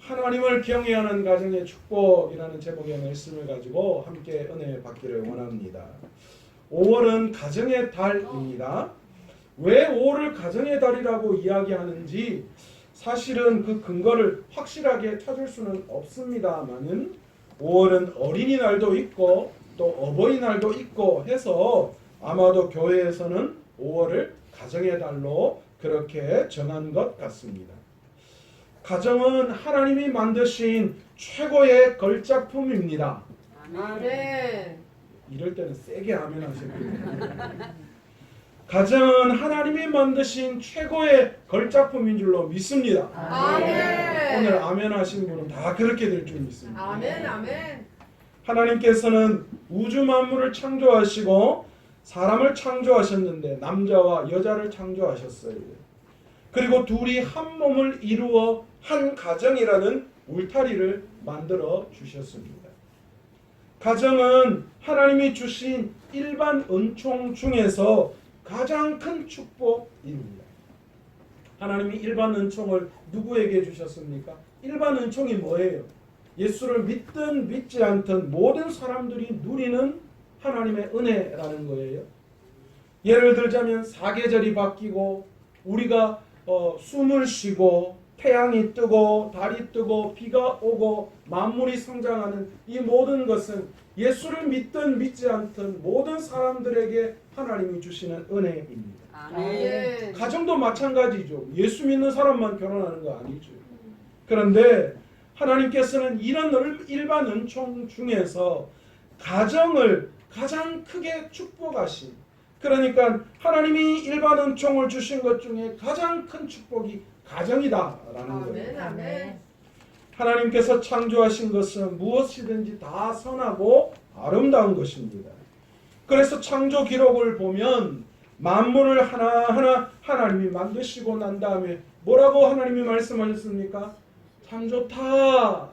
하나님을 경외하는 가정의 축복이라는 제목의 말씀을 가지고 함께 은혜 받기를 원합니다. 5월은 가정의 달입니다. 왜 5월을 가정의 달이라고 이야기하는지 사실은 그 근거를 확실하게 찾을 수는 없습니다만은 5월은 어린이날도 있고 또 어버이날도 있고 해서 아마도 교회에서는 5월을 가정의 달로 그렇게 정한 것 같습니다. 가정은 하나님이 만드신 최고의 걸작품입니다. 아멘. 이럴 때는 세게 아멘 하셔야 됩니다. 가정은 하나님이 만드신 최고의 걸작품인 줄로 믿습니다. 아멘. 오늘 아멘 하신 분은 다 그렇게 될 줄 믿습니다. 아멘. 아멘. 하나님께서는 우주 만물을 창조하시고 사람을 창조하셨는데 남자와 여자를 창조하셨어요. 그리고 둘이 한 몸을 이루어 한 가정이라는 울타리를 만들어 주셨습니다. 가정은 하나님이 주신 일반 은총 중에서 가장 큰 축복입니다. 하나님이 일반 은총을 누구에게 주셨습니까? 일반 은총이 뭐예요? 예수를 믿든 믿지 않든 모든 사람들이 누리는 하나님의 은혜라는 거예요. 예를 들자면 사계절이 바뀌고 우리가 숨을 쉬고 태양이 뜨고 달이 뜨고 비가 오고 만물이 성장하는 이 모든 것은 예수를 믿든 믿지 않든 모든 사람들에게 하나님이 주시는 은혜입니다. 아멘. 가정도 마찬가지죠. 예수 믿는 사람만 결혼하는 거 아니죠. 그런데 하나님께서는 이런 일반 은총 중에서 가정을 가장 크게 축복하신, 그러니까 하나님이 일반 은총을 주신 것 중에 가장 큰 축복이 가정이다라는 거예요. 아멘. 하나님께서 창조하신 것은 무엇이든지 다 선하고 아름다운 것입니다. 그래서 창조 기록을 보면 만물을 하나하나 하나님이 만드시고 난 다음에 뭐라고 하나님이 말씀하셨습니까? 참 좋다.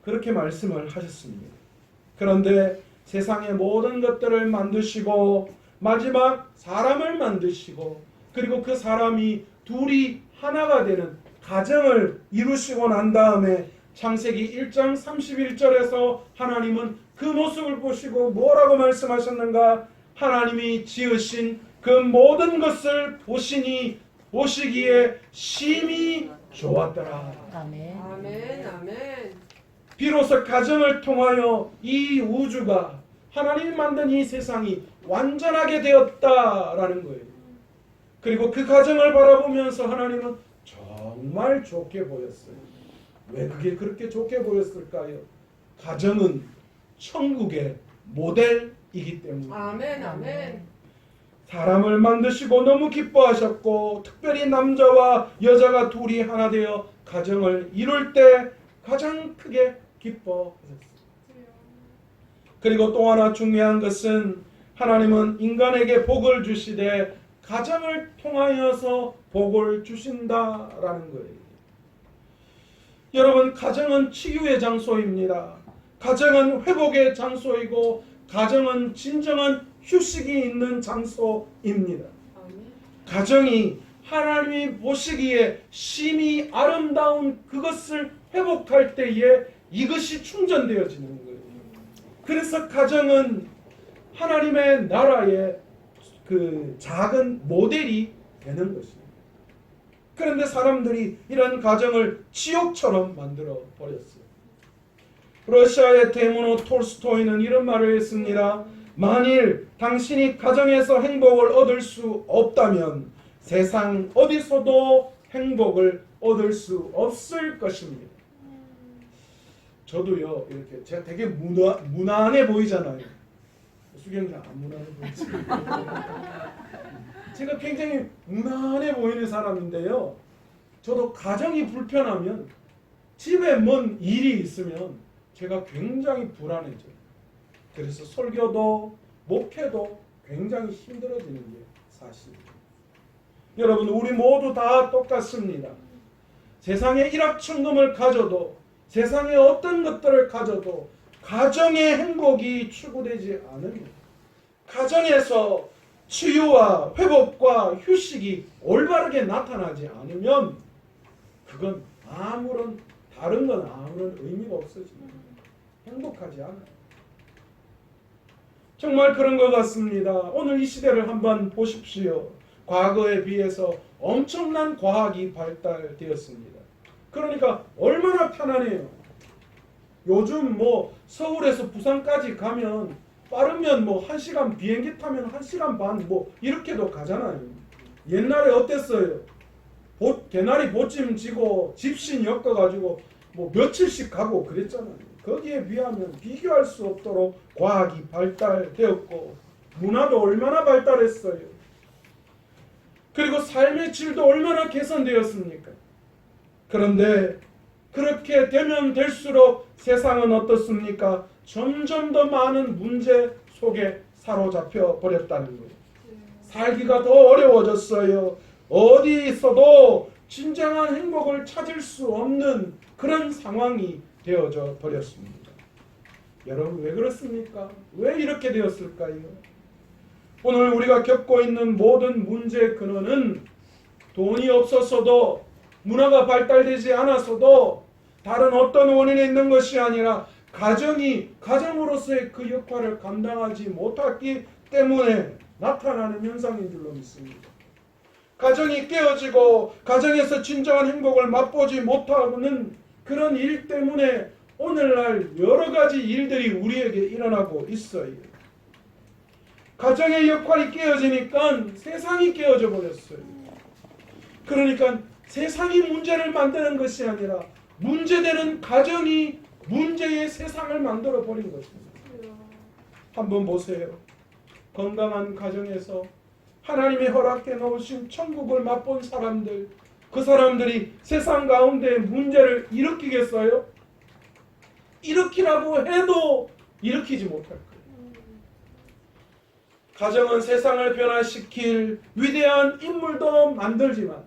그렇게 말씀을 하셨습니다. 그런데 세상의 모든 것들을 만드시고 마지막 사람을 만드시고 그리고 그 사람이 둘이 하나가 되는 가정을 이루시고 난 다음에 창세기 1장 31절에서 하나님은 그 모습을 보시고 뭐라고 말씀하셨는가? 하나님이 지으신 그 모든 것을 보시기에 심히 좋았더라. 아멘. 아멘. 아멘. 비로소 가정을 통하여 이 우주가 하나님이 만든 이 세상이 완전하게 되었다라는 거예요. 그리고 그 가정을 바라보면서 하나님은 정말 좋게 보였어요. 왜 그게 그렇게 좋게 보였을까요? 가정은 천국의 모델이기 때문에. 아멘. 아멘. 사람을 만드시고 너무 기뻐하셨고 특별히 남자와 여자가 둘이 하나 되어 가정을 이룰 때 가장 크게 기뻐하셨어요. 그리고 또 하나 중요한 것은 하나님은 인간에게 복을 주시되 가정을 통하여서 복을 주신다라는 거예요. 여러분, 가정은 치유의 장소입니다. 가정은 회복의 장소이고 가정은 진정한 휴식이 있는 장소입니다. 가정이 하나님이 보시기에 심히 아름다운 그것을 회복할 때에 이것이 충전되어지는 거예요. 그래서 가정은 하나님의 나라의 그 작은 모델이 되는 것입니다. 그런데 사람들이 이런 가정을 지옥처럼 만들어 버렸어요. 러시아의 대문호 톨스토이는 이런 말을 했습니다. 만일 당신이 가정에서 행복을 얻을 수 없다면 세상 어디서도 행복을 얻을 수 없을 것입니다. 저도요, 이렇게 제가 되게 무난해 보이잖아요. 수경이가 안 무난해 보이지. 제가 굉장히 무난해 보이는 사람인데요. 저도 가정이 불편하면 집에 뭔 일이 있으면 제가 굉장히 불안해져요. 그래서 설교도 목회도 굉장히 힘들어지는 게 사실이에요. 여러분, 우리 모두 다 똑같습니다. 세상에 일확천금을 가져도 세상에 어떤 것들을 가져도 가정의 행복이 추구되지 않으면 가정에서 치유와 회복과 휴식이 올바르게 나타나지 않으면 그건 아무런 다른 건 아무런 의미가 없어집니다. 행복하지 않아요. 정말 그런 것 같습니다. 오늘 이 시대를 한번 보십시오. 과거에 비해서 엄청난 과학이 발달되었습니다. 그러니까 얼마나 편하네요. 요즘 뭐 서울에서 부산까지 가면 빠르면 뭐 1시간 비행기 타면 1시간 반 뭐 이렇게도 가잖아요. 옛날에 어땠어요? 개나리 보찜 지고 집신 엮어가지고 뭐 며칠씩 가고 그랬잖아요. 거기에 비하면 비교할 수 없도록 과학이 발달되었고 문화도 얼마나 발달했어요. 그리고 삶의 질도 얼마나 개선되었습니까? 그런데 그렇게 되면 될수록 세상은 어떻습니까? 점점 더 많은 문제 속에 사로잡혀 버렸다는 거예요. 살기가 더 어려워졌어요. 어디 있어도 진정한 행복을 찾을 수 없는 그런 상황이 되어져 버렸습니다. 여러분 왜 그렇습니까? 왜 이렇게 되었을까요? 오늘 우리가 겪고 있는 모든 문제의 근원은 돈이 없어서도 문화가 발달되지 않아서도 다른 어떤 원인에 있는 것이 아니라 가정으로서의 그 역할을 감당하지 못했기 때문에 나타나는 현상인 줄로 믿습니다. 가정이 깨어지고 가정에서 진정한 행복을 맛보지 못하는 그런 일 때문에 오늘날 여러 가지 일들이 우리에게 일어나고 있어요. 가정의 역할이 깨어지니까 세상이 깨어져 버렸어요. 그러니까 세상이 문제를 만드는 것이 아니라 문제되는 가정이 문제의 세상을 만들어 버린 것입니다. 한번 보세요. 건강한 가정에서 하나님이 허락해 놓으신 천국을 맛본 사람들, 그 사람들이 세상 가운데 문제를 일으키겠어요? 일으키라고 해도 일으키지 못할 거예요. 가정은 세상을 변화시킬 위대한 인물도 만들지만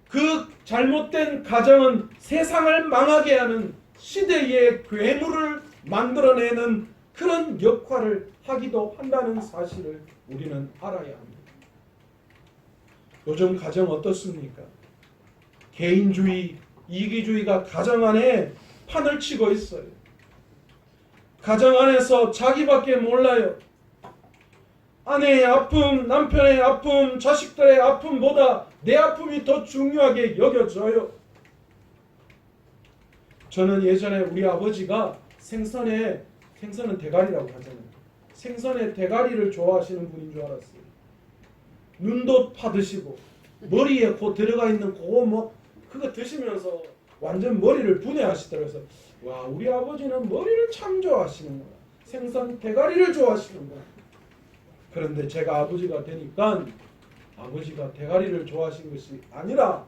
그 잘못된 가정은 세상을 망하게 하는 시대의 괴물을 만들어내는 그런 역할을 하기도 한다는 사실을 우리는 알아야 합니다. 요즘 가정 어떻습니까? 개인주의, 이기주의가 가정 안에 판을 치고 있어요. 가정 안에서 자기밖에 몰라요. 아내의 아픔, 남편의 아픔, 자식들의 아픔보다 내 아픔이 더 중요하게 여겨져요. 저는 예전에 우리 아버지가 생선은 대가리라고 하잖아요. 생선의 대가리를 좋아하시는 분인 줄 알았어요. 눈도 파드시고 머리에 그 들어가 있는 그거 드시면서 완전 머리를 분해하시더라고요. 그래서 와, 우리 아버지는 머리를 참 좋아하시는구나. 생선 대가리를 좋아하시는구나. 그런데 제가 아버지가 되니까 아버지가 대가리를 좋아하신 것이 아니라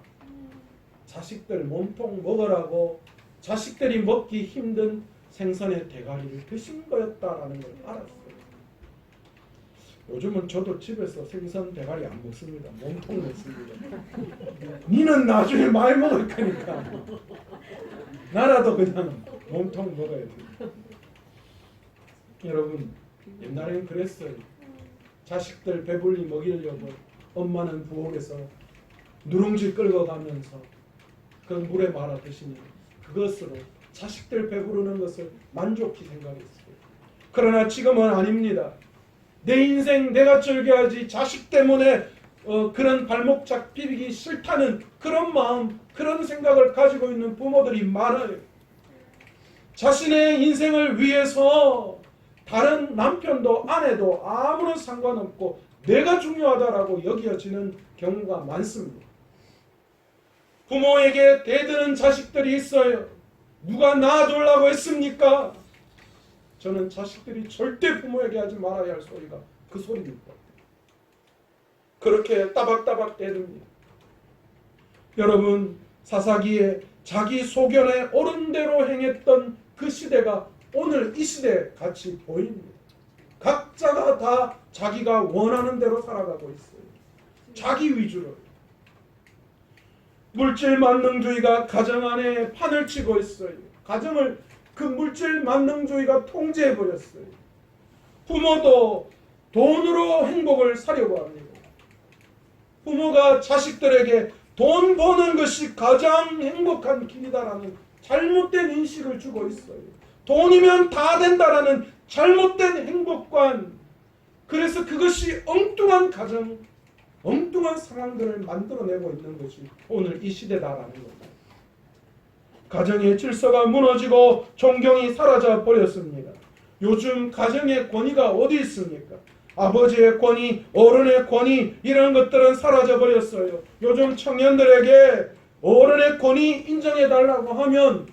자식들 몸통 먹으라고 자식들이 먹기 힘든 생선의 대가리를 드신 거였다라는 걸 알았어요. 요즘은 저도 집에서 생선 대가리 안 먹습니다. 몸통 먹습니다. 니는 나중에 많이 먹을 거니까 나라도 그냥 몸통 먹어야 돼. 여러분 옛날에는 그랬어요. 자식들 배불리 먹이려고 엄마는 부엌에서 누룽지 끌고 가면서 그 물에 말아 드시면 그것으로 자식들 배부르는 것을 만족히 생각했어요. 그러나 지금은 아닙니다. 내 인생 내가 즐겨야지 자식 때문에 그런 발목 잡히기 싫다는 그런 마음, 그런 생각을 가지고 있는 부모들이 많아요. 자신의 인생을 위해서 다른 남편도 아내도 아무런 상관없고 내가 중요하다라고 여겨지는 경우가 많습니다. 부모에게 대드는 자식들이 있어요. 누가 낳아주려고 했습니까? 저는 자식들이 절대 부모에게 하지 말아야 할 소리가 그 소리입니다. 그렇게 따박따박 대듭니다. 여러분, 사사기에 자기 소견에 옳은 대로 행했던 그 시대가 오늘 이 시대 같이 보입니다. 각자가 다 자기가 원하는 대로 살아가고 있어요. 자기 위주로. 물질 만능주의가 가정 안에 판을 치고 있어요. 가정을 그 물질 만능주의가 통제해버렸어요. 부모도 돈으로 행복을 사려고 합니다. 부모가 자식들에게 돈 버는 것이 가장 행복한 길이다라는 잘못된 인식을 주고 있어요. 돈이면 다 된다라는 잘못된 행복관. 그래서 그것이 엉뚱한 가정, 엉뚱한 상황들을 만들어내고 있는 것이 오늘 이 시대다라는 겁니다. 가정의 질서가 무너지고 존경이 사라져 버렸습니다. 요즘 가정의 권위가 어디 있습니까? 아버지의 권위, 어른의 권위, 이런 것들은 사라져 버렸어요. 요즘 청년들에게 어른의 권위 인정해달라고 하면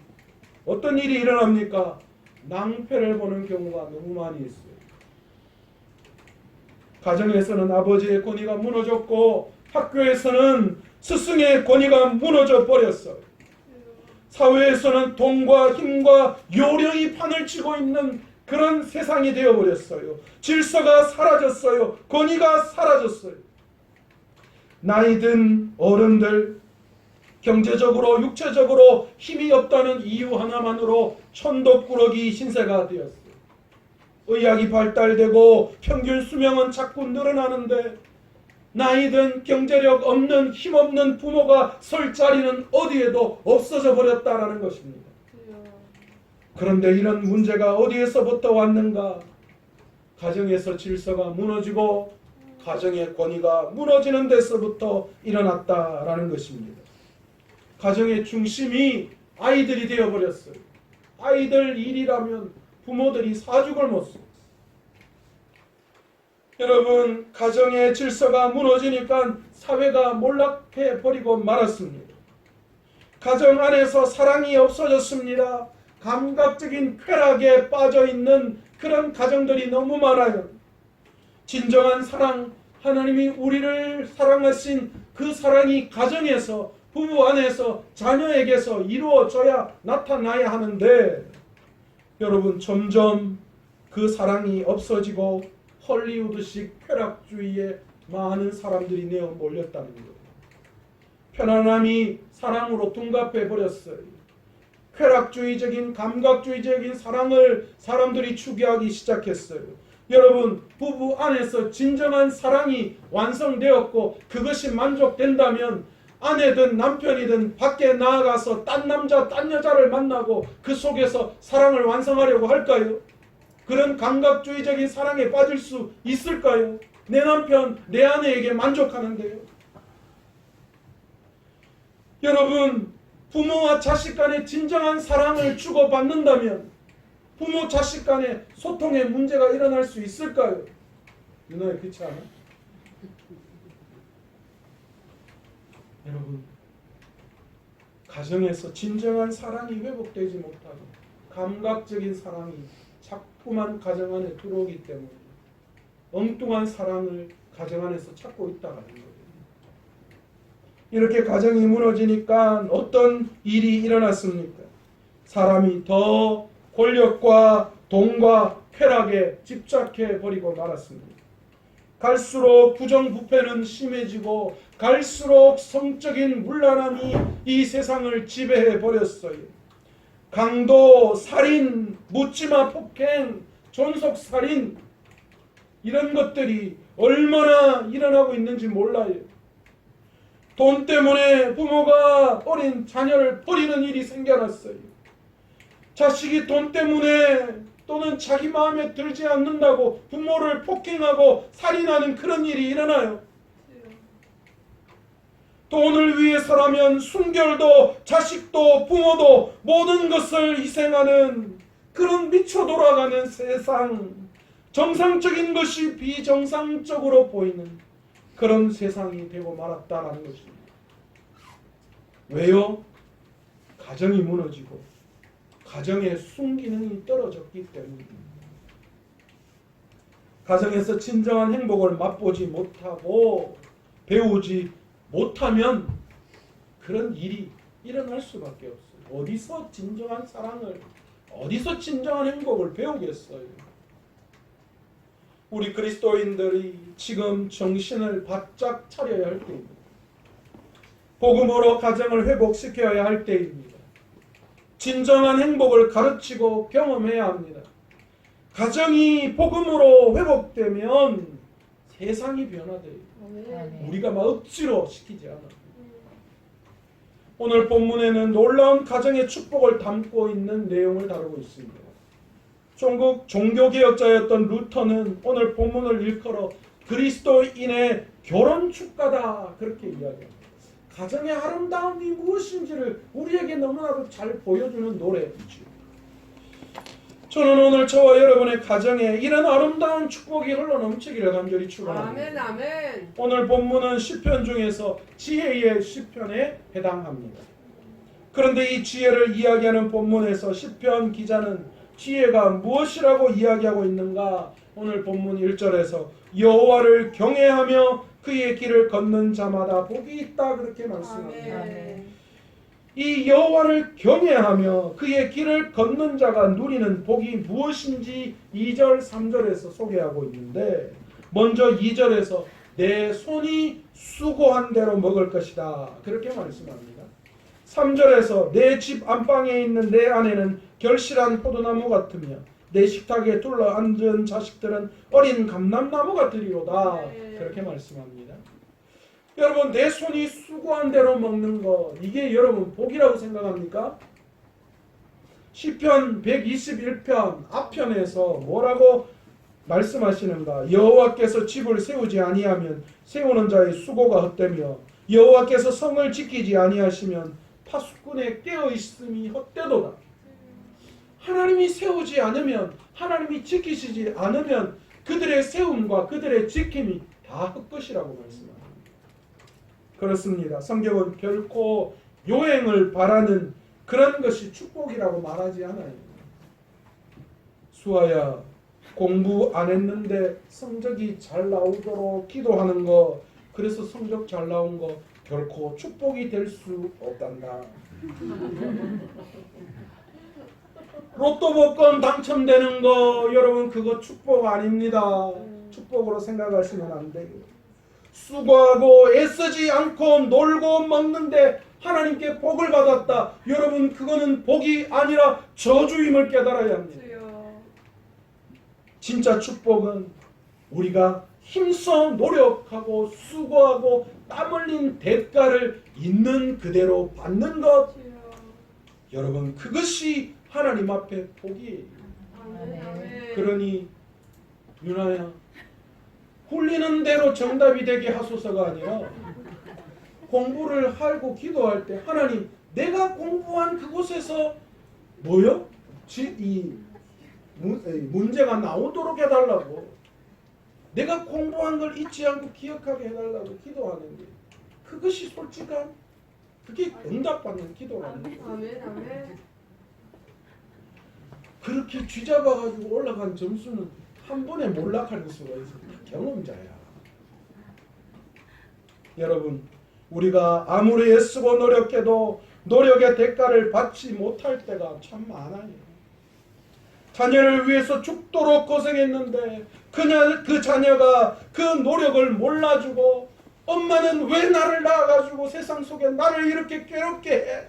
어떤 일이 일어납니까? 낭패를 보는 경우가 너무 많이 있어요. 가정에서는 아버지의 권위가 무너졌고 학교에서는 스승의 권위가 무너져 버렸어요. 사회에서는 돈과 힘과 요령이 판을 치고 있는 그런 세상이 되어버렸어요. 질서가 사라졌어요. 권위가 사라졌어요. 나이든 어른들, 경제적으로 육체적으로 힘이 없다는 이유 하나만으로 천덕꾸러기 신세가 되었어요. 의학이 발달되고 평균 수명은 자꾸 늘어나는데 나이든 경제력 없는 힘없는 부모가 설 자리는 어디에도 없어져 버렸다라는 것입니다. 그런데 이런 문제가 어디에서부터 왔는가? 가정에서 질서가 무너지고 가정의 권위가 무너지는 데서부터 일어났다라는 것입니다. 가정의 중심이 아이들이 되어버렸어요. 아이들 일이라면 부모들이 사죽을 못 써. 여러분, 가정의 질서가 무너지니까 사회가 몰락해 버리고 말았습니다. 가정 안에서 사랑이 없어졌습니다. 감각적인 쾌락에 빠져 있는 그런 가정들이 너무 많아요. 진정한 사랑, 하나님이 우리를 사랑하신 그 사랑이 가정에서, 부부 안에서, 자녀에게서 이루어져야 나타나야 하는데 여러분, 점점 그 사랑이 없어지고 헐리우드식 쾌락주의에 많은 사람들이 내어 몰렸다는 거예요. 편안함이 사랑으로 둔갑해 버렸어요. 쾌락주의적인, 감각주의적인 사랑을 사람들이 추구하기 시작했어요. 여러분, 부부 안에서 진정한 사랑이 완성되었고 그것이 만족된다면 아내든 남편이든 밖에 나아가서 딴 남자, 딴 여자를 만나고 그 속에서 사랑을 완성하려고 할까요? 그런 감각주의적인 사랑에 빠질 수 있을까요? 내 남편, 내 아내에게 만족하는데요. 여러분, 부모와 자식 간에 진정한 사랑을 주고받는다면 부모 자식 간에 소통에 문제가 일어날 수 있을까요? 윤호야, 그렇지 않아? 여러분, 가정에서 진정한 사랑이 회복되지 못하고 감각적인 사랑이 자꾸만 가정 안에 들어오기 때문에 엉뚱한 사랑을 가정 안에서 찾고 있다는 거예요. 이렇게 가정이 무너지니까 어떤 일이 일어났습니까? 사람이 더 권력과 돈과 쾌락에 집착해 버리고 말았습니다. 갈수록 부정부패는 심해지고 갈수록 성적인 문란함이 이 세상을 지배해 버렸어요. 강도, 살인, 묻지마 폭행, 존속살인, 이런 것들이 얼마나 일어나고 있는지 몰라요. 돈 때문에 부모가 어린 자녀를 버리는 일이 생겨났어요. 자식이 돈 때문에 또는 자기 마음에 들지 않는다고 부모를 폭행하고 살인하는 그런 일이 일어나요. 돈을 위해서라면 순결도 자식도 부모도 모든 것을 희생하는 그런 미쳐 돌아가는 세상, 정상적인 것이 비정상적으로 보이는 그런 세상이 되고 말았다라는 것입니다. 왜요? 가정이 무너지고 가정의 순기능이 떨어졌기 때문입니다. 가정에서 진정한 행복을 맛보지 못하고 배우지 못하면 그런 일이 일어날 수밖에 없어요. 어디서 진정한 사랑을, 어디서 진정한 행복을 배우겠어요? 우리 그리스도인들이 지금 정신을 바짝 차려야 할 때입니다. 복음으로 가정을 회복시켜야 할 때입니다. 진정한 행복을 가르치고 경험해야 합니다. 가정이 복음으로 회복되면 세상이 변화돼요. 우리가 막 억지로 시키지 않아요. 오늘 본문에는 놀라운 가정의 축복을 담고 있는 내용을 다루고 있습니다. 중국 종교개혁자였던 루터는 오늘 본문을 일컬어 그리스도인의 결혼 축가다 그렇게 이야기합니다. 가정의 아름다움이 무엇인지를 우리에게 너무나도 잘 보여주는 노래이죠. 저는 오늘 저와 여러분의 가정에 이런 아름다운 축복이 흘러넘치기를 간절히 축원합니다. 아멘 아멘. 오늘 본문은 시편 중에서 지혜의 시편에 해당합니다. 그런데 이 지혜를 이야기하는 본문에서 시편 기자는 지혜가 무엇이라고 이야기하고 있는가? 오늘 본문 1절에서 여호와를 경외하며 그의 길을 걷는 자마다 복이 있다 그렇게 말씀합니다. 아멘. 이 여호와를 경외하며 그의 길을 걷는 자가 누리는 복이 무엇인지 2절 3절에서 소개하고 있는데 먼저 2절에서 내 손이 수고한 대로 먹을 것이다 그렇게 말씀합니다. 3절에서 내 집 안방에 있는 내 아내는 결실한 포도나무 같으며 내 식탁에 둘러앉은 자식들은 어린 감람나무 같으리로다 그렇게 말씀합니다. 여러분 내 손이 수고한 대로 먹는 거 이게 여러분 복이라고 생각합니까? 시편 121편 앞편에서 뭐라고 말씀하시는가? 여호와께서 집을 세우지 아니하면 세우는 자의 수고가 헛되며 여호와께서 성을 지키지 아니하시면 파수꾼의 깨어 있음이 헛되도다. 하나님이 세우지 않으면 하나님이 지키시지 않으면 그들의 세움과 그들의 지킴이 다 헛것이라고 말씀합니다. 그렇습니다. 성경은 결코 요행을 바라는 그런 것이 축복이라고 말하지 않아요. 수아야 공부 안 했는데 성적이 잘 나오도록 기도하는 거 그래서 성적 잘 나온 거 결코 축복이 될 수 없단다. 로또 복권 당첨되는 거 여러분 그거 축복 아닙니다. 축복으로 생각하시면 안 돼요. 수고하고 애쓰지 않고 놀고 먹는데 하나님께 복을 받았다. 여러분 그거는 복이 아니라 저주임을 깨달아야 합니다. 진짜 축복은 우리가 힘써 노력하고 수고하고 땀 흘린 대가를 있는 그대로 받는 것. 여러분 그것이 하나님 앞에 복이에요. 그러니 유나야 홀리는 대로 정답이 되게 하소서가 아니라 공부를 하고 기도할 때 하나님 내가 공부한 그곳에서 뭐요? 이 문제가 나오도록 해달라고 내가 공부한 걸 잊지 않고 기억하게 해달라고 기도하는 게 그것이 솔직한 그게 응답받는 기도라는 거예요. 아멘 아멘. 그렇게 쥐잡아가지고 올라간 점수는 한 번에 몰락할 수가 있습니다. 경험자야. 여러분 우리가 아무리 애쓰고 노력해도 노력의 대가를 받지 못할 때가 참 많아요. 자녀를 위해서 죽도록 고생했는데 그 자녀가 그 노력을 몰라주고 엄마는 왜 나를 낳아가지고 세상 속에 나를 이렇게 괴롭게 해?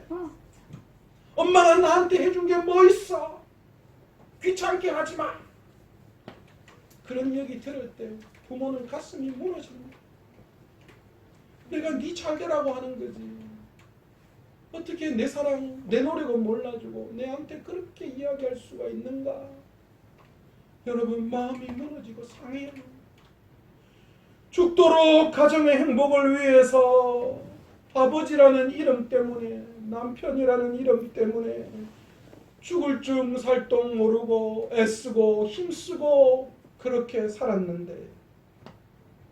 엄마가 나한테 해준 게 뭐 있어? 귀찮게 하지 마. 그런 얘기 들을 때 부모는 가슴이 무너집니다. 내가 네 잘되라고 하는 거지. 어떻게 내 사랑, 내 노력을 몰라주고 내한테 그렇게 이야기할 수가 있는가? 여러분 마음이 무너지고 상해요. 죽도록 가정의 행복을 위해서 아버지라는 이름 때문에 남편이라는 이름 때문에 죽을 줄 살동 모르고 애쓰고 힘쓰고 그렇게 살았는데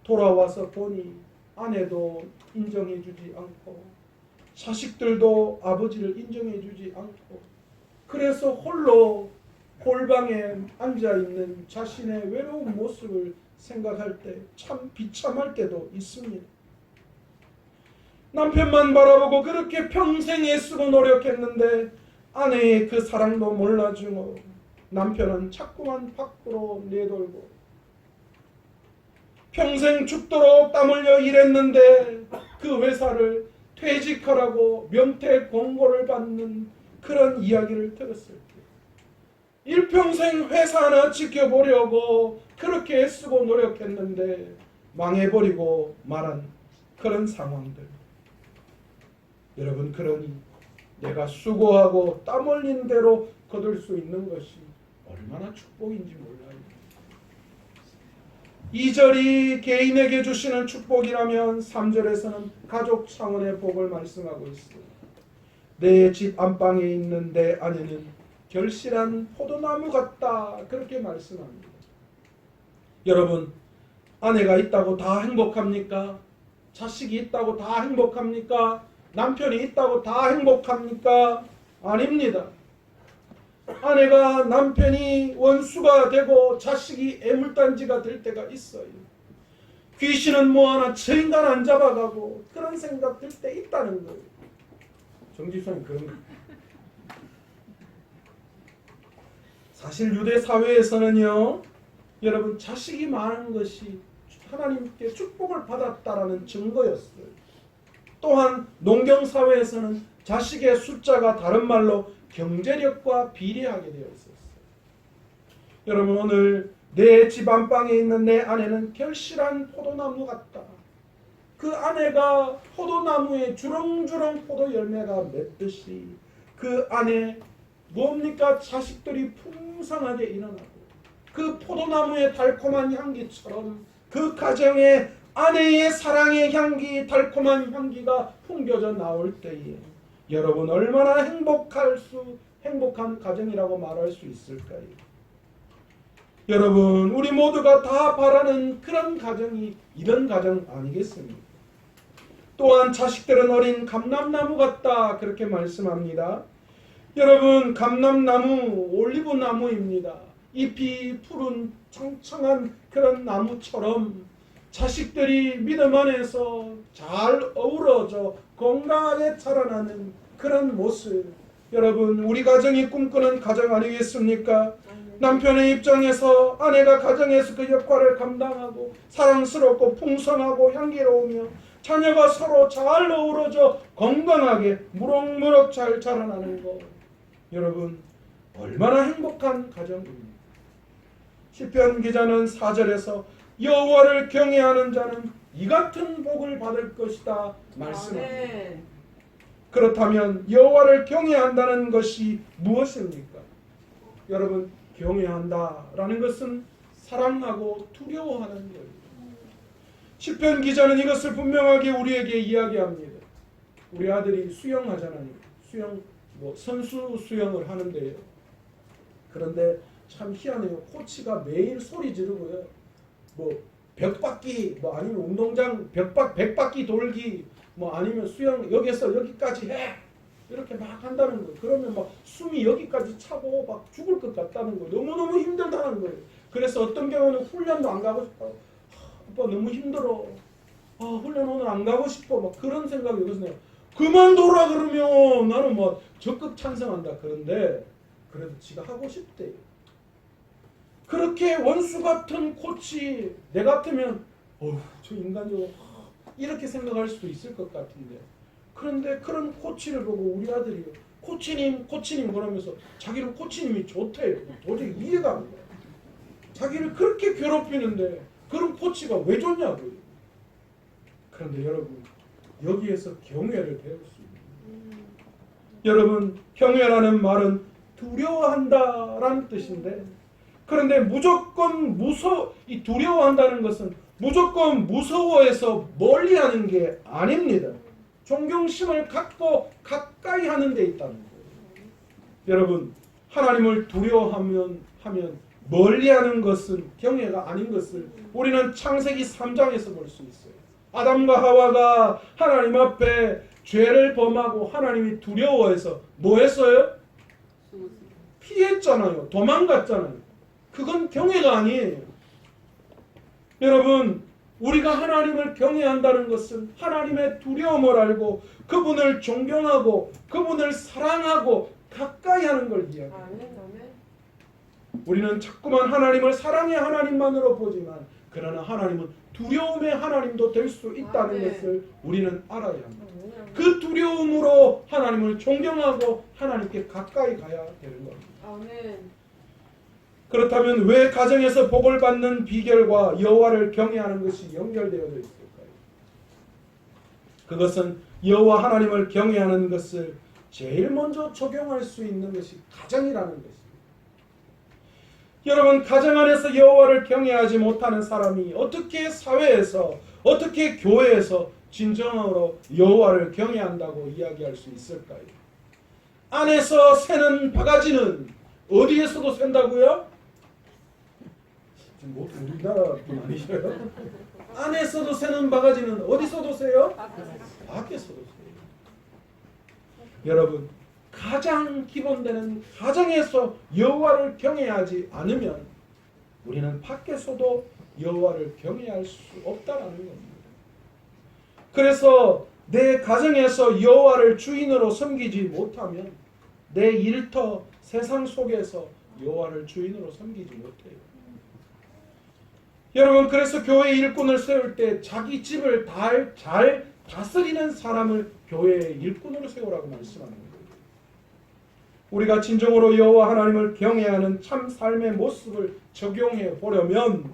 돌아와서 보니 아내도 인정해주지 않고 자식들도 아버지를 인정해주지 않고 그래서 홀로 골방에 앉아있는 자신의 외로운 모습을 생각할 때 참 비참할 때도 있습니다. 남편만 바라보고 그렇게 평생 애쓰고 노력했는데 아내의 그 사랑도 몰라주고 남편은 자꾸만 밖으로 내돌고 평생 죽도록 땀 흘려 일했는데 그 회사를 퇴직하라고 명퇴 공고를 받는 그런 이야기를 들었을 때 일평생 회사 하나 지켜보려고 그렇게 애쓰고 노력했는데 망해버리고 말한 그런 상황들. 여러분, 그러니 내가 수고하고 땀 흘린 대로 거둘 수 있는 것이 얼마나 축복인지 몰라요. 2절이 개인에게 주시는 축복이라면 3절에서는 가족 차원의 복을 말씀하고 있어요. 내 집 안방에 있는 내 아내는 결실한 포도나무 같다, 그렇게 말씀합니다. 여러분, 아내가 있다고 다 행복합니까? 자식이 있다고 다 행복합니까? 남편이 있다고 다 행복합니까? 아닙니다. 아내가 남편이 원수가 되고 자식이 애물단지가 될 때가 있어요. 귀신은 뭐하나 저 인간 안 잡아가고 그런 생각 들 때 있다는 거예요. 정집사님 그런 거. 사실 유대 사회에서는요, 여러분, 자식이 많은 것이 하나님께 축복을 받았다라는 증거였어요. 또한 농경 사회에서는 자식의 숫자가 다른 말로 경제력과 비례하게 되어 있었어요. 여러분, 오늘 내 집 안방에 있는 내 아내는 결실한 포도나무 같다. 그 아내가 포도나무에 주렁주렁 포도 열매가 맺듯이 그 안에 뭡니까? 자식들이 풍성하게 일어나고 그 포도나무의 달콤한 향기처럼 그 가정에 아내의 사랑의 향기, 달콤한 향기가 풍겨져 나올 때에 여러분, 얼마나 행복한 가정이라고 말할 수 있을까요? 여러분, 우리 모두가 다 바라는 그런 가정이 이런 가정 아니겠습니까? 또한 자식들은 어린 감람나무 같다, 그렇게 말씀합니다. 여러분, 감람나무 올리브나무입니다. 잎이 푸른 청청한 그런 나무처럼 자식들이 믿음 안에서 잘 어우러져 건강하게 자라나는 그런 모습, 여러분, 우리 가정이 꿈꾸는 가정 아니겠습니까? 남편의 입장에서 아내가 가정에서 그 역할을 감당하고 사랑스럽고 풍성하고 향기로우며 자녀가 서로 잘 어우러져 건강하게 무럭무럭 잘 자라나는 것, 여러분, 얼마나 행복한 가정입니다. 시편 기자는 4절에서 여호와를 경외하는 자는 이 같은 복을 받을 것이다 말씀합니다. 그렇다면 여호와를 경외한다는 것이 무엇입니까? 여러분, 경외한다라는 것은 사랑하고 두려워하는 거예요. 시편 기자는 이것을 분명하게 우리에게 이야기합니다. 우리 아들이 수영하잖아요. 선수 수영을 하는데요. 그런데 참 희한해요. 코치가 매일 소리 지르고요. 벽바퀴, 아니면 운동장 100바퀴 돌기, 아니면 수영 여기서 여기까지 해, 이렇게 막 한다는 거예요. 그러면 막 숨이 여기까지 차고 막 죽을 것 같다는 거예요. 너무너무 힘들다는 거예요. 그래서 어떤 경우는 훈련도 안 가고 싶어요. 아빠 너무 힘들어. 훈련 오늘 안 가고 싶어. 막 그런 생각이 드네요. 그만둬라 그러면 나는 적극 찬성한다. 그런데 그래도 지가 하고 싶대요. 그렇게 원수 같은 코치, 내 같으면 저 인간적으로 이렇게 생각할 수도 있을 것 같은데, 그런데 그런 코치를 보고 우리 아들이 코치님 그러면서 자기는 코치님이 좋대요. 도저히 이해가 안 돼요. 자기를 그렇게 괴롭히는데 그런 코치가 왜 좋냐고요. 그런데 여러분, 여기에서 경외를 배울 수 있는, 여러분, 경외라는 말은 두려워한다라는 뜻인데, 그런데 무조건 이 두려워한다는 것은 무조건 무서워해서 멀리하는 게 아닙니다. 존경심을 갖고 가까이 하는 데 있다는 거예요. 여러분, 하나님을 두려워하면 멀리하는 것은 경외가 아닌 것을 우리는 창세기 3장에서 볼 수 있어요. 아담과 하와가 하나님 앞에 죄를 범하고 하나님이 두려워해서 뭐 했어요? 피했잖아요. 도망갔잖아요. 그건 경외가 아니에요. 여러분, 우리가 하나님을 경외한다는 것은 하나님의 두려움을 알고 그분을 존경하고 그분을 사랑하고 가까이 하는 걸 이야기해요. 우리는 자꾸만 하나님을 사랑의 하나님만으로 보지만, 그러나 하나님은 두려움의 하나님도 될 수 있다는 것을 우리는 알아야 합니다. 그 두려움으로 하나님을 존경하고 하나님께 가까이 가야 되는 겁니다. 그렇다면 왜 가정에서 복을 받는 비결과 여호와를 경외하는 것이 연결되어져 있을까요? 그것은 여호와 하나님을 경외하는 것을 제일 먼저 적용할 수 있는 것이 가정이라는 것입니다. 여러분, 가정 안에서 여호와를 경외하지 못하는 사람이 어떻게 사회에서, 어떻게 교회에서 진정으로 여호와를 경외한다고 이야기할 수 있을까요? 안에서 새는 바가지는 어디에서도 샌다고요? 지금 뭐 우리나라 분 아니셔요? 안에서도 새는 바가지는 어디서도 새요? 밖에서도 새요. 여러분, 가장 기본되는 가정에서 여호와를 경외하지 않으면 우리는 밖에서도 여호와를 경외할 수 없다라는 겁니다. 그래서 내 가정에서 여호와를 주인으로 섬기지 못하면 내 일터 세상 속에서 여호와를 주인으로 섬기지 못해요. 여러분, 그래서 교회 일꾼을 세울 때 자기 집을 잘 다스리는 사람을 교회의 일꾼으로 세우라고 말씀하는 거예요. 우리가 진정으로 여호와 하나님을 경외하는 참 삶의 모습을 적용해 보려면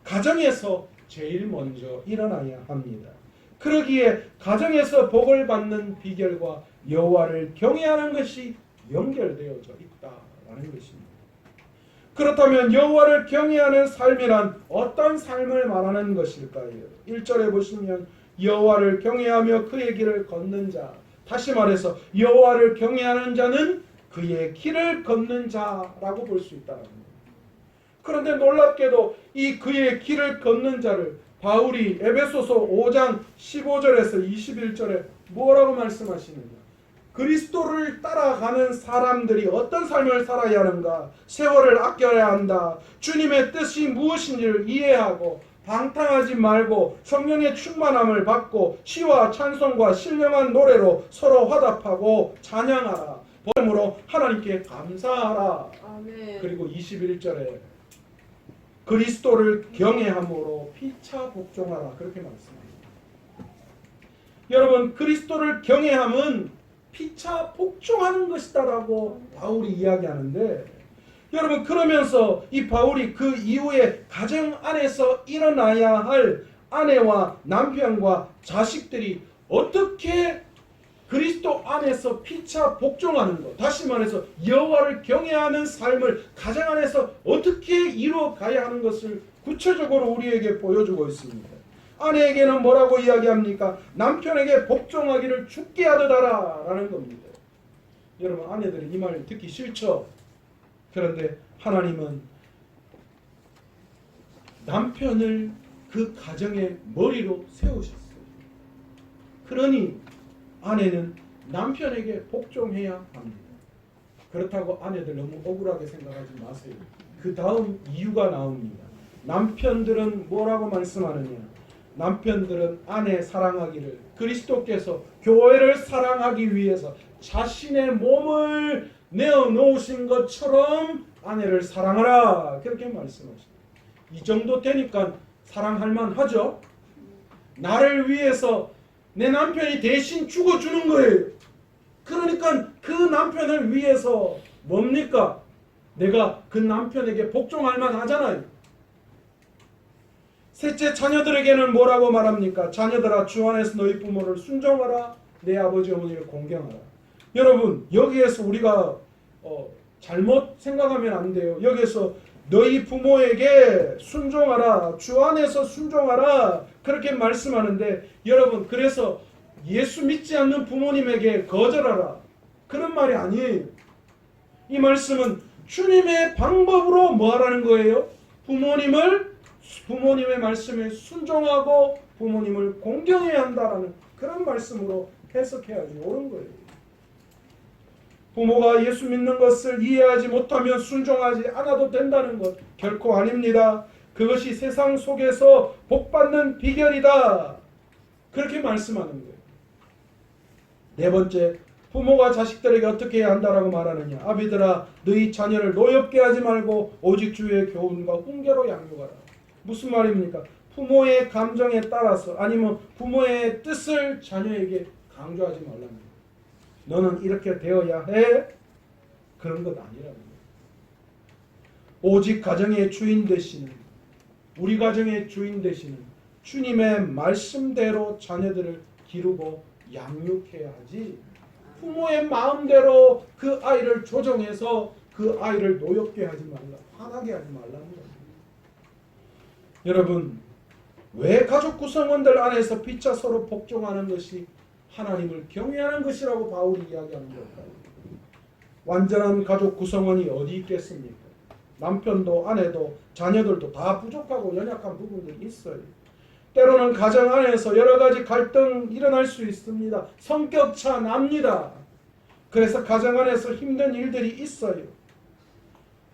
가정에서 제일 먼저 일어나야 합니다. 그러기에 가정에서 복을 받는 비결과 여호와를 경외하는 것이 연결되어져 있다라는 것입니다. 그렇다면 여호와를 경외하는 삶이란 어떤 삶을 말하는 것일까요? 1절에 보시면 여호와를 경외하며 그의 길을 걷는 자, 다시 말해서 여호와를 경외하는 자는 그의 길을 걷는 자라고 볼 수 있다는 겁니다. 그런데 놀랍게도 이 그의 길을 걷는 자를 바울이 에베소서 5장 15절에서 21절에 뭐라고 말씀하시느냐? 그리스도를 따라가는 사람들이 어떤 삶을 살아야 하는가? 세월을 아껴야 한다. 주님의 뜻이 무엇인지를 이해하고 방탕하지 말고 성령의 충만함을 받고 시와 찬송과 신령한 노래로 서로 화답하고 찬양하라. 그러므로 하나님께 감사하라. 아멘. 그리고 21절에 그리스도를 경외함으로 피차 복종하라. 그렇게 말씀합니다. 여러분, 그리스도를 경외함은 피차 복종하는 것이다라고 바울이 이야기하는데, 여러분, 그러면서 이 바울이 그 이후에 가정 안에서 일어나야 할 아내와 남편과 자식들이 어떻게 그리스도 안에서 피차 복종하는 것, 다시 말해서 여호와를 경외하는 삶을 가정 안에서 어떻게 이루어가야 하는 것을 구체적으로 우리에게 보여주고 있습니다. 아내에게는 뭐라고 이야기합니까? 남편에게 복종하기를 죽게 하듯하라 라는 겁니다. 여러분, 아내들이 이 말 듣기 싫죠? 그런데 하나님은 남편을 그 가정의 머리로 세우셨어요. 그러니 아내는 남편에게 복종해야 합니다. 그렇다고 아내들 너무 억울하게 생각하지 마세요. 그 다음 이유가 나옵니다. 남편들은 뭐라고 말씀하느냐? 남편들은 아내 사랑하기를, 그리스도께서 교회를 사랑하기 위해서 자신의 몸을 내어놓으신 것처럼 아내를 사랑하라. 그렇게 말씀하십니다. 이 정도 되니까 사랑할 만하죠? 나를 위해서 내 남편이 대신 죽어주는 거예요. 그러니까 그 남편을 위해서 뭡니까? 내가 그 남편에게 복종할 만하잖아요. 셋째, 자녀들에게는 뭐라고 말합니까? 자녀들아, 주 안에서 너희 부모를 순종하라. 내 아버지 어머니를 공경하라. 여러분, 여기에서 우리가 잘못 생각하면 안 돼요. 여기에서 너희 부모에게 순종하라, 주 안에서 순종하라, 그렇게 말씀하는데, 여러분, 그래서 예수 믿지 않는 부모님에게 거절하라, 그런 말이 아니에요. 이 말씀은 주님의 방법으로 뭐 하라는 거예요? 부모님의 말씀에 순종하고 부모님을 공경해야 한다라는 그런 말씀으로 해석해야지 옳은 거예요. 부모가 예수 믿는 것을 이해하지 못하면 순종하지 않아도 된다는 것 결코 아닙니다. 그것이 세상 속에서 복받는 비결이다. 그렇게 말씀하는 거예요. 네 번째, 부모가 자식들에게 어떻게 해야 한다라고 말하느냐? 아비들아, 너희 자녀를 노엽게 하지 말고 오직 주의 교훈과 훈계로 양육하라. 무슨 말입니까? 부모의 감정에 따라서 아니면 부모의 뜻을 자녀에게 강조하지 말라는 거예요. 너는 이렇게 되어야 해? 그런 것 아니라는 거예요. 오직 가정의 주인 되시는, 우리 가정의 주인 되시는 주님의 말씀대로 자녀들을 기르고 양육해야 하지 부모의 마음대로 그 아이를 조정해서 그 아이를 노엽게 하지 말라, 화나게 하지 말라는 거예요. 여러분, 왜 가족 구성원들 안에서 피차 서로 복종하는 것이 하나님을 경외하는 것이라고 바울이 이야기하는 걸까요? 완전한 가족 구성원이 어디 있겠습니까? 남편도 아내도 자녀들도 다 부족하고 연약한 부분들이 있어요. 때로는 가정 안에서 여러 가지 갈등 일어날 수 있습니다. 성격차 납니다. 그래서 가정 안에서 힘든 일들이 있어요.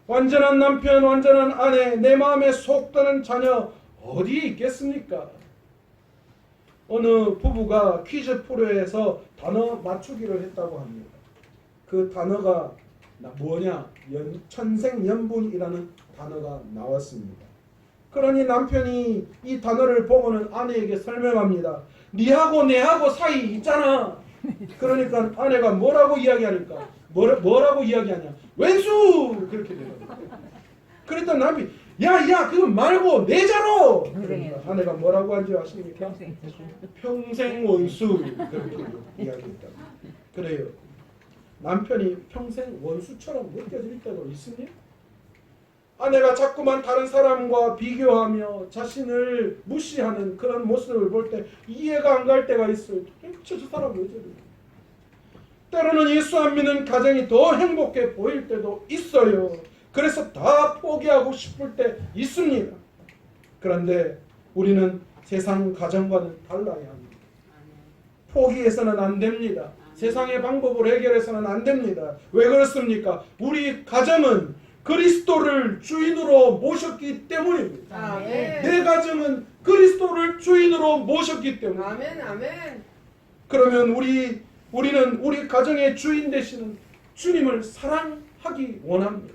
완전한 남편, 완전한 아내, 내 마음에 속 드는 자녀 어디에 있겠습니까? 어느 부부가 퀴즈 프로에서 단어 맞추기를 했다고 합니다. 그 단어가 뭐냐? 천생연분이라는 단어가 나왔습니다. 그러니 남편이 이 단어를 보고는 아내에게 설명합니다. 니하고 내하고 사이 있잖아. 그러니까 아내가 뭐라고 이야기하니까 뭐라고 이야기하냐? 왼수! 그렇게 되거든요. 그랬더니 남편이 야 그거 말고 내자로! 그러니까 아내가 뭐라고 한지 아십니까? 평생 원수! 그렇게 이야기했다. 그래요. 남편이 평생 원수처럼 느껴질 때도 있습니까? 아내가 자꾸만 다른 사람과 비교하며 자신을 무시하는 그런 모습을 볼 때 이해가 안 갈 때가 있어요. 저 사람 왜 저래? 때로는 예수 안 믿는 가정이 더 행복해 보일 때도 있어요. 그래서 다 포기하고 싶을 때 있습니다. 그런데 우리는 세상 가정과는 달라야 합니다. 포기해서는 안 됩니다. 세상의 방법으로 해결해서는 안 됩니다. 왜 그렇습니까? 우리 가정은 그리스도를 주인으로 모셨기 때문입니다. 아멘. 내 가정은 그리스도를 주인으로 모셨기 때문입니다. 아멘. 아멘. 그러면 우리는 우리 가정의 주인 되시는 주님을 사랑하기 원합니다.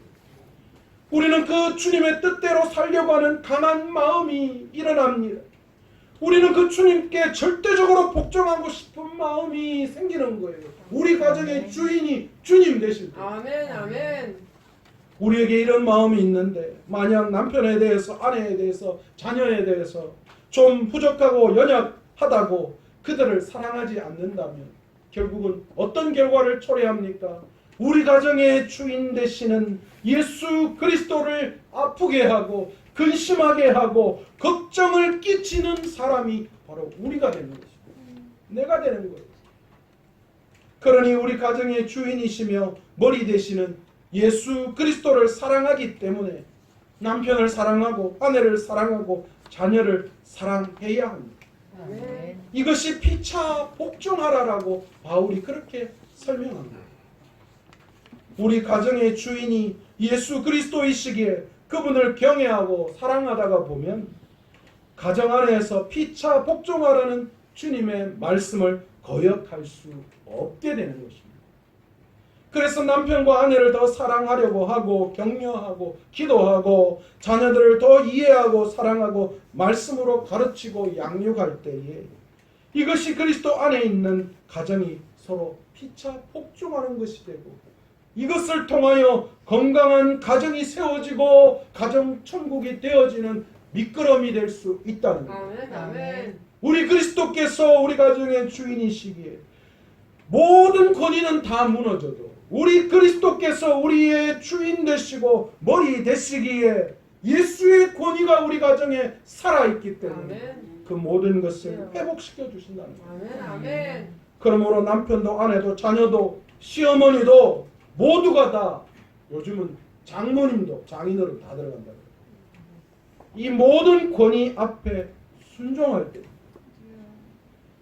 우리는 그 주님의 뜻대로 살려고 하는 강한 마음이 일어납니다. 우리는 그 주님께 절대적으로 복종하고 싶은 마음이 생기는 거예요. 우리 가정의 주인이 주님 되실 때. 아멘. 아멘. 우리에게 이런 마음이 있는데 만약 남편에 대해서, 아내에 대해서, 자녀에 대해서 좀 부족하고 연약하다고 그들을 사랑하지 않는다면 결국은 어떤 결과를 초래합니까? 우리 가정의 주인 되시는 예수 그리스도를 아프게 하고 근심하게 하고 걱정을 끼치는 사람이 바로 우리가 되는 것입니다. 내가 되는 거예요. 그러니 우리 가정의 주인이시며 머리 되시는 예수 그리스도를 사랑하기 때문에 남편을 사랑하고 아내를 사랑하고 자녀를 사랑해야 합니다. 아멘. 이것이 피차 복종하라라고 바울이 그렇게 설명합니다. 우리 가정의 주인이 예수 그리스도이시기에 그분을 경외하고 사랑하다가 보면 가정 안에서 피차 복종하라는 주님의 말씀을 거역할 수 없게 되는 것입니다. 그래서 남편과 아내를 더 사랑하려고 하고 격려하고 기도하고 자녀들을 더 이해하고 사랑하고 말씀으로 가르치고 양육할 때에 이것이 그리스도 안에 있는 가정이 서로 피차 복종하는 것이 되고 이것을 통하여 건강한 가정이 세워지고 가정 천국이 되어지는 미끄럼이 될 수 있다는 거예요. 아멘. 아멘. 우리 그리스도께서 우리 가정의 주인이시기에 모든 권위는 다 무너져도 우리 그리스도께서 우리의 주인 되시고 머리 되시기에 예수의 권위가 우리 가정에 살아있기 때문에 아멘. 그 모든 것을 회복시켜 주신다는 거예요. 아멘. 아멘. 그러므로 남편도 아내도 자녀도 시어머니도 모두가 다 요즘은 장모님도 장인어른 다 들어간다 그래요. 이 모든 권위 앞에 순종할 때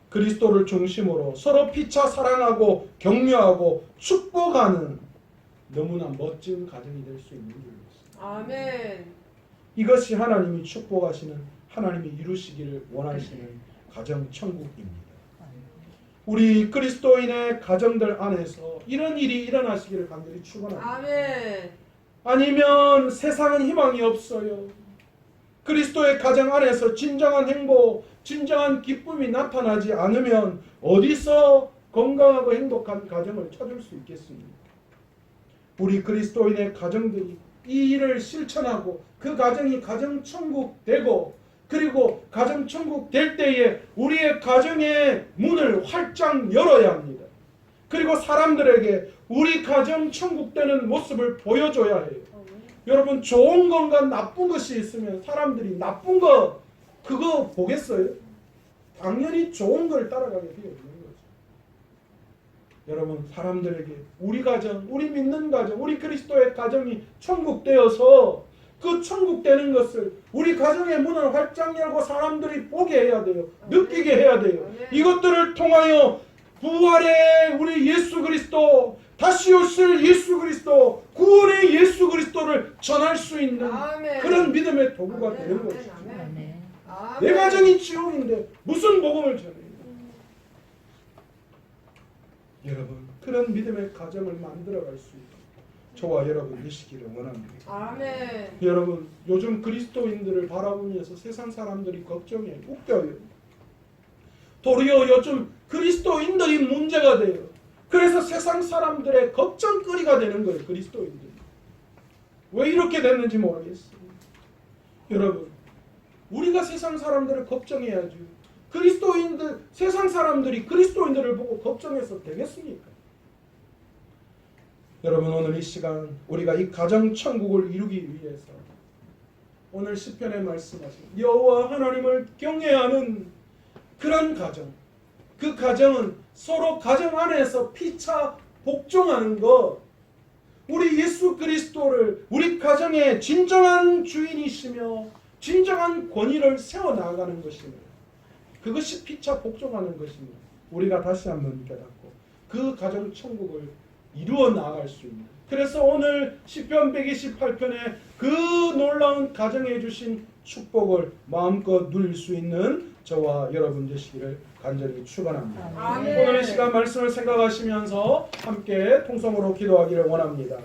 그리스도를 중심으로 서로 피차 사랑하고 격려하고 축복하는 너무나 멋진 가정이 될 수 있는 줄 믿습니다. 아멘. 이것이 하나님이 축복하시는 하나님이 이루시기를 원하시는 가정 천국입니다. 우리 그리스도인의 가정들 안에서 이런 일이 일어나시기를 간절히 축원합니다. 아멘. 아니면 세상은 희망이 없어요. 그리스도의 가정 안에서 진정한 행복, 진정한 기쁨이 나타나지 않으면 어디서 건강하고 행복한 가정을 찾을 수 있겠습니까? 우리 그리스도인의 가정들이 이 일을 실천하고 그 가정이 가정 천국 되고 그리고 가정천국 될 때에 우리의 가정의 문을 활짝 열어야 합니다. 그리고 사람들에게 우리 가정 천국 되는 모습을 보여줘야 해요. 여러분, 좋은 것과 나쁜 것이 있으면 사람들이 나쁜 거 그거 보겠어요? 당연히 좋은 걸 따라가게 되어 있는 거죠. 여러분, 사람들에게 우리 가정, 우리 믿는 가정, 우리 그리스도의 가정이 천국 되어서 그 천국 되는 것을 우리 가정의 문을 활짝 열고 사람들이 보게 해야 돼요. 느끼게 해야 돼요. 이것들을 통하여 부활의 우리 예수 그리스도, 다시 오실 예수 그리스도, 구원의 예수 그리스도를 전할 수 있는 그런 믿음의 도구가 되는 것이죠. 내 가정이 지옥인데 무슨 복음을 전해요? 여러분, 그런 믿음의 가정을 만들어갈 수 있도록 저와 여러분 되시기를 원합니다. 아멘. 여러분, 요즘 그리스도인들을 바라보면서 세상 사람들이 걱정해요. 웃겨요. 도리어 요즘 그리스도인들이 문제가 돼요. 그래서 세상 사람들의 걱정거리가 되는 거예요. 그리스도인들이. 왜 이렇게 됐는지 모르겠어요. 여러분, 우리가 세상 사람들을 걱정해야죠. 그리스도인들, 세상 사람들이 그리스도인들을 보고 걱정해서 되겠습니까? 여러분, 오늘 이 시간 우리가 이 가정 천국을 이루기 위해서 오늘 시편에 말씀하신 여호와 하나님을 경외하는 그런 가정, 그 가정은 서로 가정 안에서 피차 복종하는 것, 우리 예수 그리스도를 우리 가정의 진정한 주인이시며 진정한 권위를 세워나가는 것입니다. 그것이 피차 복종하는 것입니다. 우리가 다시 한번 깨닫고 그 가정 천국을 이루어 나갈 수 있는, 그래서 오늘 시편 128편에 그 놀라운 가정에 주신 축복을 마음껏 누릴 수 있는 저와 여러분 되시기를 간절히 축원합니다. 아멘. 오늘 이 시간 말씀을 생각하시면서 함께 통성으로 기도하기를 원합니다.